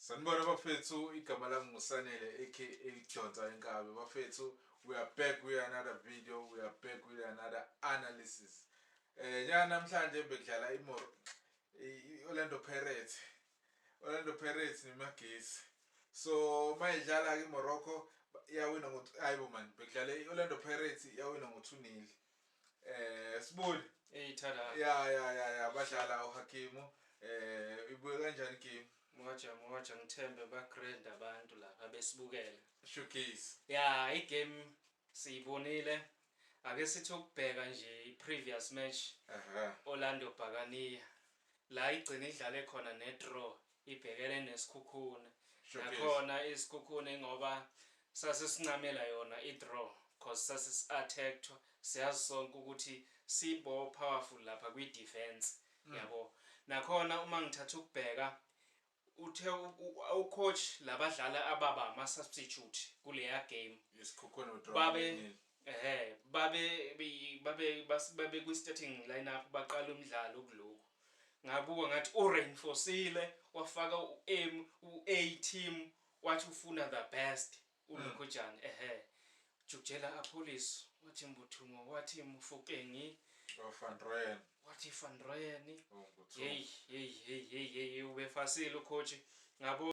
Sanibona bafethu, igama lami nguSanele aka Donsa Inkabi. Bafethu, we are back with another video, we are back with another analysis. Namhlanje bekudlala Orlando Pirates. Orlando Pirates nimagesi. So mayidlala ke Morocco yawina hayibo man, bekudlala Orlando Pirates yawina ngo 2-0. Sibuli. Thada. Ya badlala uHakimu. Ibuye kanjani game? Moja ngithembe ba-grand abantu lapha besibukela. Showcase. Ya, igame siyibonile. Ake sithi ukubheka nje i-previous match. Orlando Buccaneers la igcina idlale khona ne-draw ibhekele nesikhukhune. Nakhona isikhukhune ngoba sasesincamela yona i-draw cause sasi-attacked siyazi sonke ukuthi sibo powerful lapha kwi-defense yabo. Nakhona uma ngithatha ukubheka uthe ucoach labadlala ababa ama-substitute kuleya game babe kwi-starting lineup baqala umdlalo kuloko. Ngabuka ngathi ureinforcile wafaka u-A team wathi ufuna the best uLokhojana Jukjela Apollos wathi Mbuthumo wathi Mofokeng wathi Van Rooyen hey ubefasile ucoach ngabo.